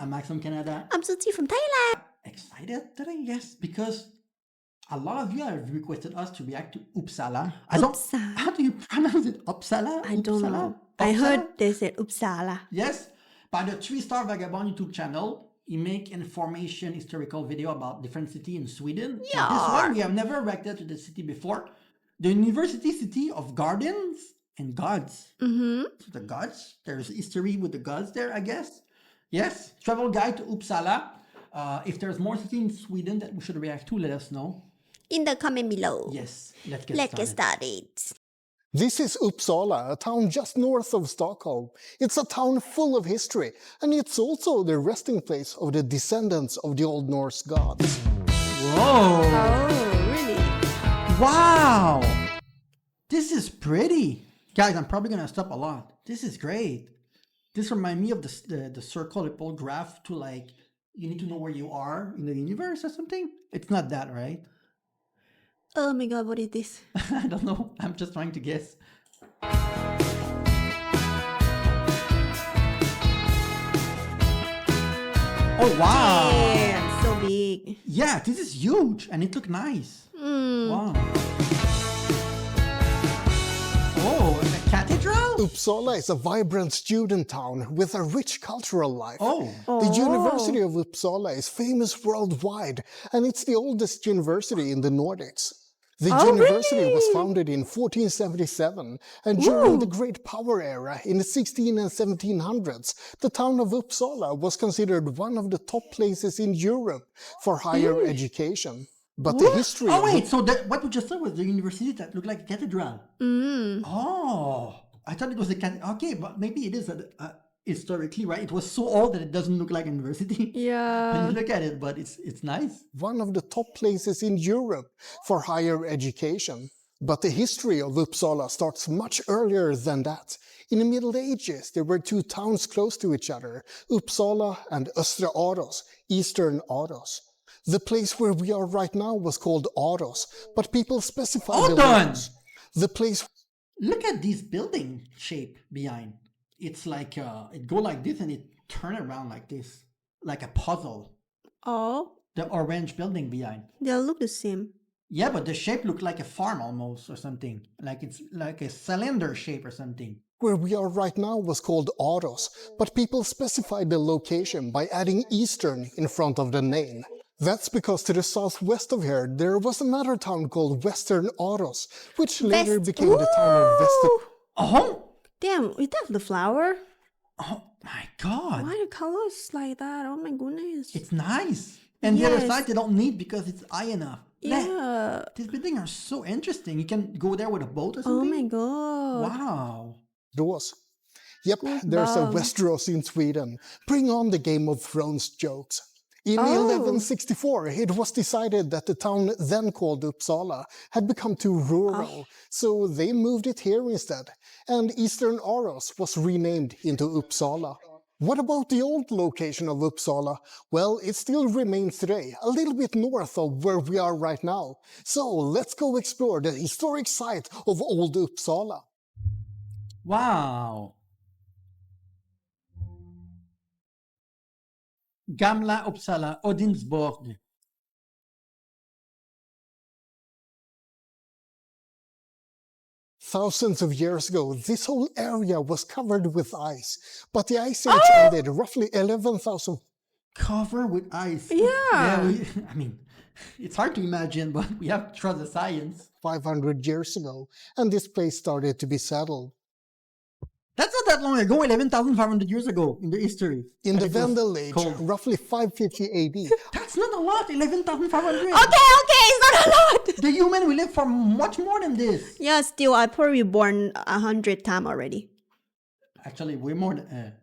I'm Max from Canada. I'm Suchi from Thailand. Excited today? Yes, because a lot of you have requested us to react to Uppsala. Uppsala. How do you pronounce it? Uppsala? I don't know. Uppsala? I heard they said Uppsala. Yes, by the 3-Star Vagabond YouTube channel. He make information historical video about different city in Sweden. Yeah. This one we have never reacted to the city before. The university city of gardens and gods. Mm-hmm. So the gods. There's history with the gods there, I guess. Yes. Travel guide to Uppsala. If there's more city in Sweden that we should react to, let us know. In the comment below. Yes. Let's get Let's started. get started. This is Uppsala, a town just north of Stockholm. It's a town full of history, and it's also the resting place of the descendants of the Old Norse gods. Whoa. Oh, really? Wow. This is pretty. Guys, I'm probably going to stop a lot. This is great. This reminds me of the circle, the pole graph to like, you need to know where you are in the universe or something. It's not that, right? Oh my god, what is this? I don't know. I'm just trying to guess. Oh, wow. Damn, so big. Yeah, this is huge and it looked nice. Wow. Oh, a cathedral? Uppsala is a vibrant student town with a rich cultural life. Oh. The University of Uppsala is famous worldwide, and it's the oldest university in the Nordics. The university was founded in 1477, and during the Great Power Era in the 16 and 1700s, the town of Uppsala was considered one of the top places in Europe for higher education. But the history Oh, of wait, so what we just saw was the university that looked like a cathedral. Oh, I thought it was a cathedral. Okay, but maybe it is historically, right? It was so old that it doesn't look like a university. Yeah. When you look at it, but it's nice. one of the top places in Europe for higher education. But the history of Uppsala starts much earlier than that. In the Middle Ages, there were two towns close to each other, Uppsala and Östra Aros, Eastern Aros. The place where we are right now was called Aros, but people specified Hold the on! words. The place Look at this building shape behind. It's like, it go like this and it turn around like this. Like a puzzle. Oh, The orange building behind. they look the same. Yeah, but the shape looked like a farm almost or something. Like it's like a cylinder shape or something. where we are right now was called Aros, but people specified the location by adding Eastern in front of the name. That's because to the southwest of here, there was another town called Western Aros, which later became the town of Western. Oh! Damn, is that the flower? Oh my god. Why the colors like that? Oh my goodness. It's nice. And the other Yes. side they don't need because it's high enough. Yeah. These buildings are so interesting. You can go there with a boat or Oh something. my god. Wow. Ros. Yep, Good there's a bomb. Westeros in Sweden. Bring on the Game of Thrones jokes. In Oh. 1164, it was decided that the town then called Uppsala had become too rural, so they moved it here instead, and Eastern Aros was renamed into Uppsala. What about the old location of Uppsala? Well, it still remains today, a little bit north of where we are right now. So let's go explore the historic site of Old Uppsala. Wow. Gamla Uppsala, Odinsborg. Thousands of years ago, this whole area was covered with ice, but the ice age ended roughly 11,000. Covered with ice. Yeah. I mean, it's hard to imagine, but we have to trust the science. 500 years ago, and this place started to be settled. That's not that long ago, 11,500 years ago in the history. In the And it was Vendel Age, cold. roughly 550 AD, That's not a lot, 11,500. Okay, it's not a lot. The human will live for much more than this. Yeah, still, I probably born 100 times already. Actually, way more than...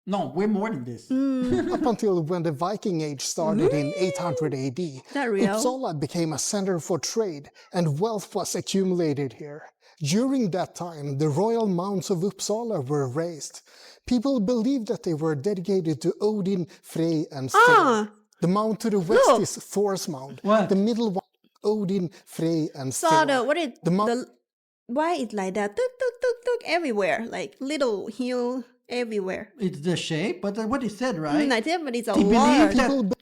no, way more than this. up until when the Viking Age started in 800 AD. That real? Uppsala became a center for trade, and wealth was accumulated here. During that time, the royal mounds of Uppsala were raised. People believed that they were dedicated to Odin, Frey, and Thor. Ah, The mound to the west look. is Thor's mound. What? The middle one, Odin, Frey, and so Thor. the, what is, The mo- the, why it's like that? Tuk, tuk, tuk, tuk, everywhere. Like little hill everywhere. It's the shape, but what he said, right? I think, but it's a He lot. believed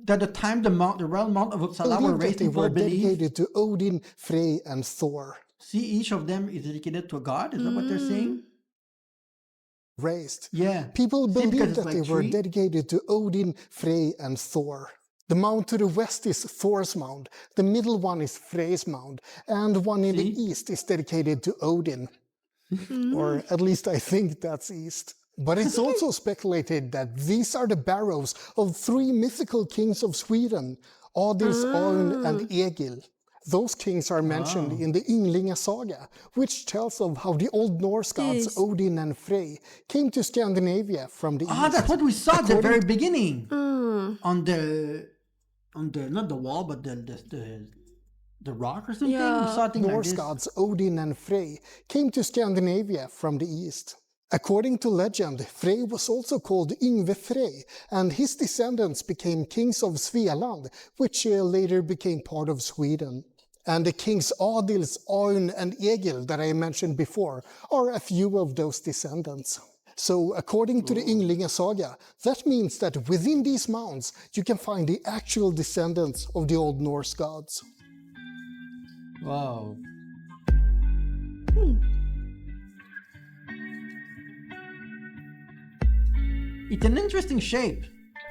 that the time the realm mount of Uppsala were Believed that raised, they people were believe. dedicated to Odin, Frey, and Thor. See, each of them is dedicated to a god. Is that what they're saying? Raised. Yeah. People See, because believed it's that they like were three. dedicated to Odin, Frey, and Thor. The mound to the west is Thor's mound, the middle one is Frey's mound, and one in the See? east is dedicated to Odin. Or at least I think that's east. But it's also speculated that these are the barrows of three mythical kings of Sweden, Adils, Arn, and Egil. Those kings are mentioned in the Ynglinga saga, which tells of how the Old Norse gods Yes. Odin and Frey came to Scandinavia from the east. That's what we saw at the very beginning. On the not the wall, but the rock or something. Yeah. We saw a thing like Norse this. gods Odin and Frey came to Scandinavia from the east. According to legend, Frey was also called Yngve Frey, and his descendants became kings of Svealand, which later became part of Sweden. And the kings Adils, Arn, and Egil that I mentioned before are a few of those descendants. So according to the Ynglinga saga, that means that within these mounds you can find the actual descendants of the Old Norse gods. Wow. It's an interesting shape.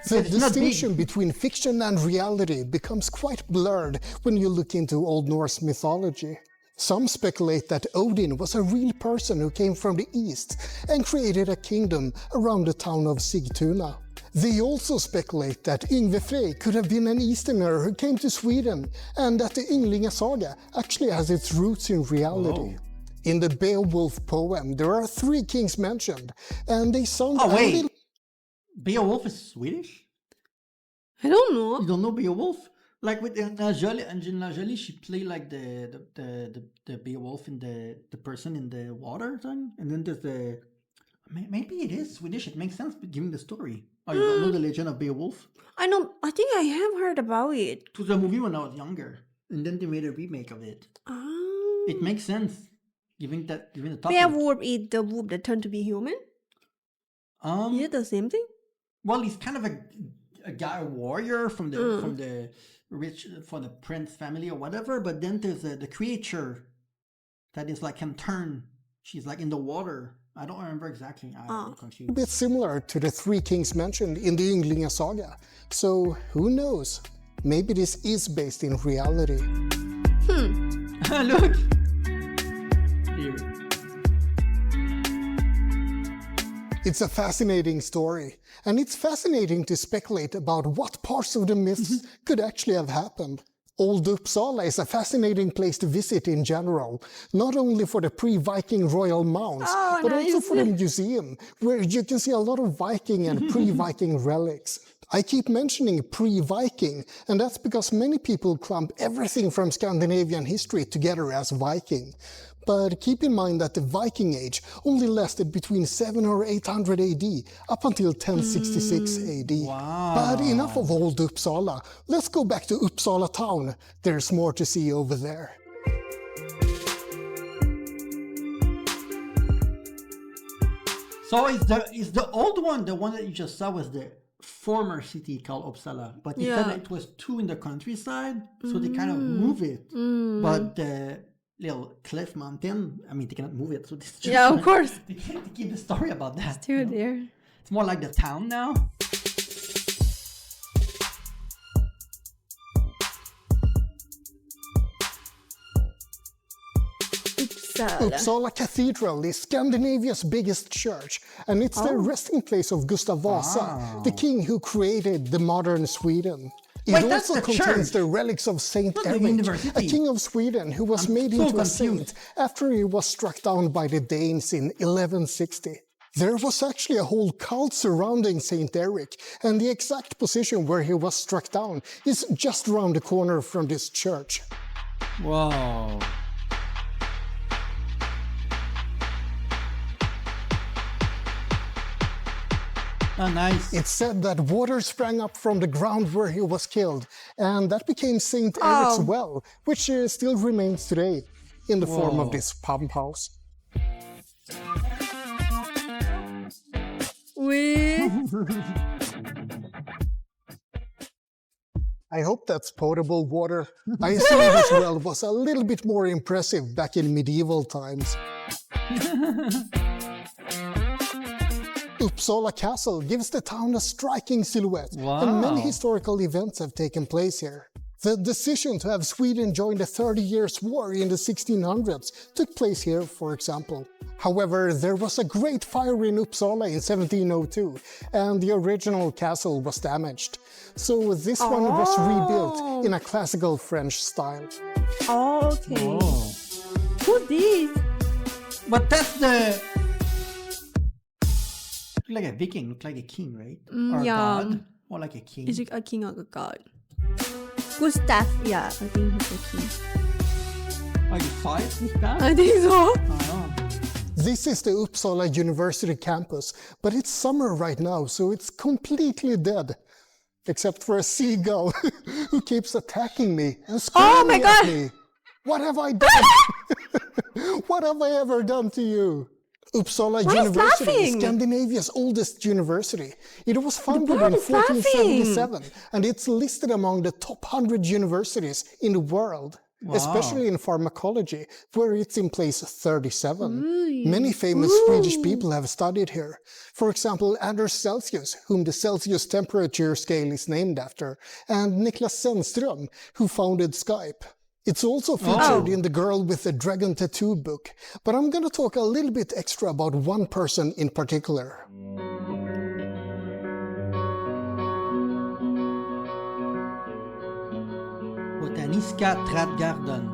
The It's not big. distinction between fiction and reality becomes quite blurred when you look into Old Norse mythology. Some speculate that Odin was a real person who came from the east and created a kingdom around the town of Sigtuna. They also speculate that Yngve Frey could have been an Easterner who came to Sweden, and that the Ynglinga saga actually has its roots in reality. Whoa. In the Beowulf poem, there are three kings mentioned, and they sound Oh a wait, little Beowulf is Swedish? I don't You know. don't know Beowulf? Like with Angelina Jolie, she played like the Beowulf in the person in the water thing, and then there's the maybe it is Swedish. It makes sense given the story. Oh, you don't know the Legend of Beowulf? I know. I think I have heard about it. It was a movie when I was younger, and then they made a remake of it. Ah. It makes sense given the topic. Beowulf is the wolf that turned to be human. Is it the same thing? Well, he's kind of a guy, a warrior from the rich, for the prince family or whatever. But then there's the creature that is like can turn. She's like in the water. I don't remember exactly. I'm confused. bit similar to the three kings mentioned in the Ynglinga saga. So who knows? Maybe this is based in reality. Look. Here. It's a fascinating story, and it's fascinating to speculate about what parts of the myths could actually have happened. Old Uppsala is a fascinating place to visit in general, not only for the pre-Viking royal mounds, but also for the museum, where you can see a lot of Viking and pre-Viking relics. I keep mentioning pre-Viking, and that's because many people clump everything from Scandinavian history together as Viking. But keep in mind that the Viking Age only lasted between 700 or 800 AD up until 1066 AD. Wow. But enough of old Uppsala. Let's go back to Uppsala town. There's more to see over there. So is the old one, the one that you just saw, was the former city called Uppsala, but you said it was two in the countryside, so they kind of move it. But the little cliff mountain, I mean, they cannot move it, so this just, Yeah, of course. they can't keep the story about that. Still there. It's more like the town now. Uppsala Cathedral is Scandinavia's biggest church, and it's the resting place of Gustav Vasa, the king who created the modern Sweden. It Wait, that's also the contains church. the relics of Saint Not the Eric, university. a king of Sweden who was made so into a confused. saint after he was struck down by the Danes in 1160. There was actually a whole cult surrounding Saint Eric, and the exact position where he was struck down is just around the corner from this church. Whoa. Oh, nice. It's said that water sprang up from the ground where he was killed, and that became Saint Eric's well, which still remains today in the form of this pump house. I hope that's potable water. I assume this well was a little bit more impressive back in medieval times. Uppsala Castle gives the town a striking silhouette, and many historical events have taken place here. The decision to have Sweden join the 30 Years' War in the 1600s took place here, for example. However, there was a great fire in Uppsala in 1702, and the original castle was damaged. So this one was rebuilt in a classical French style. Oh, okay. Who's this? But that's the... Look like a Viking, look like a king, right? Or a god, or like a king. Is it a king or a god? Gustav, yeah, I think he's a king. Are you five, Gustav? I think so. Oh. This is the Uppsala University campus, but it's summer right now, so it's completely dead. Except for a seagull who keeps attacking me and screaming at me. What have I done? What have I ever done to you? Uppsala University is Scandinavia's oldest university. It was founded in 1477, and it's listed among the top 100 universities in the world. Especially in pharmacology, where it's in place 37. Many famous Swedish people have studied here. For example, Anders Celsius, whom the Celsius temperature scale is named after, and Niklas Zennström, who founded Skype. It's also featured in the Girl with the Dragon Tattoo book, but I'm gonna talk a little bit extra about one person in particular. Botaniska Trädgården.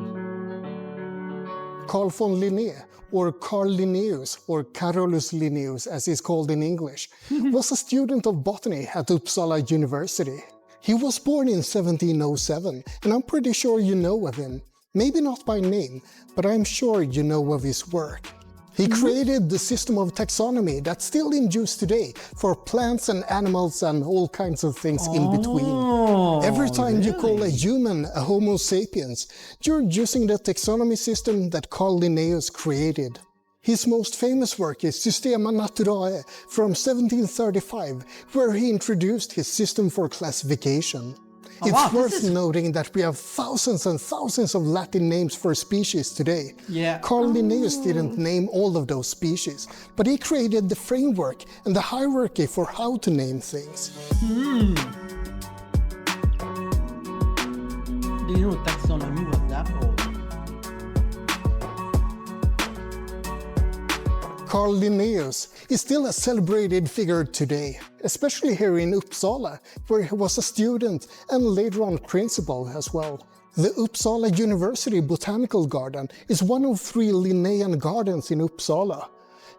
Carl von Linné, or Carl Linnaeus, or Carolus Linnaeus as he's called in English, was a student of botany at Uppsala University. He was born in 1707, and I'm pretty sure you know of him. Maybe not by name, but I'm sure you know of his work. He created the system of taxonomy that's still in use today for plants and animals and all kinds of things in between. Every time you call a human a Homo sapiens, you're using the taxonomy system that Carl Linnaeus created. His most famous work is Systema Naturae from 1735, where he introduced his system for classification. It's worth noting that we have thousands and thousands of Latin names for species today. Carl Linnaeus didn't name all of those species, but he created the framework and the hierarchy for how to name things. Do you know taxonomy was that old? Carl Linnaeus is still a celebrated figure today, especially here in Uppsala, where he was a student and later on principal as well. The Uppsala University Botanical Garden is one of 3 Linnaean gardens in Uppsala.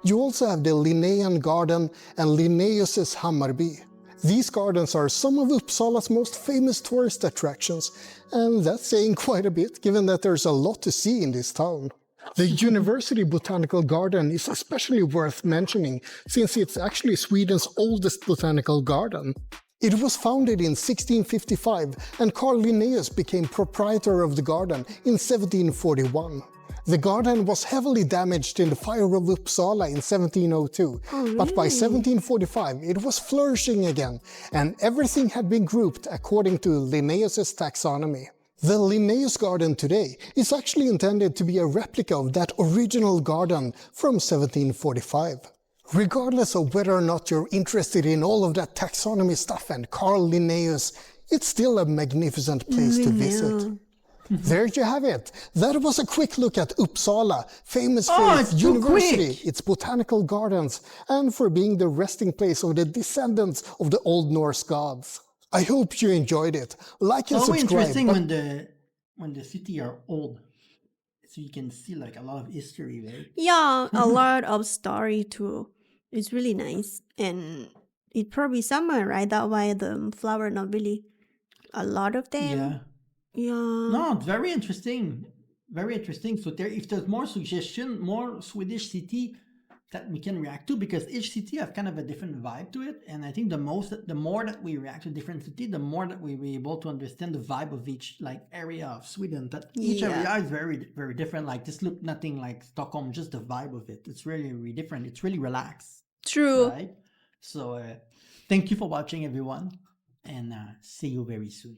You also have the Linnaean Garden and Linnaeus's Hammarby. These gardens are some of Uppsala's most famous tourist attractions, and that's saying quite a bit given that there's a lot to see in this town. The University Botanical Garden is especially worth mentioning since it's actually Sweden's oldest botanical garden. It was founded in 1655 and Carl Linnaeus became proprietor of the garden in 1741. The garden was heavily damaged in the fire of Uppsala in 1702, but by 1745 it was flourishing again and everything had been grouped according to Linnaeus's taxonomy. The Linnaeus Garden today is actually intended to be a replica of that original garden from 1745. Regardless of whether or not you're interested in all of that taxonomy stuff and Carl Linnaeus, it's still a magnificent place to visit. There you have it. That was a quick look at Uppsala, famous for its university, its botanical gardens, and for being the resting place of the descendants of the Old Norse gods. I hope you enjoyed it. Like and subscribe. It's interesting when the city are old, so you can see like a lot of history, right? Yeah, a lot of story too. It's really nice, and it probably summer, right? That why the flower not really a lot of them. Yeah. No, it's very interesting. Very interesting. So if there's more suggestion, more Swedish city that we can react to, because each city have kind of a different vibe to it, and I think the more that we react to different city, the more that we be able to understand the vibe of each like area of Sweden. That each area is very, very different. Like this look nothing like Stockholm, just the vibe of it. It's really, really different. It's really relaxed. True. Right? So thank you for watching, everyone, and see you very soon.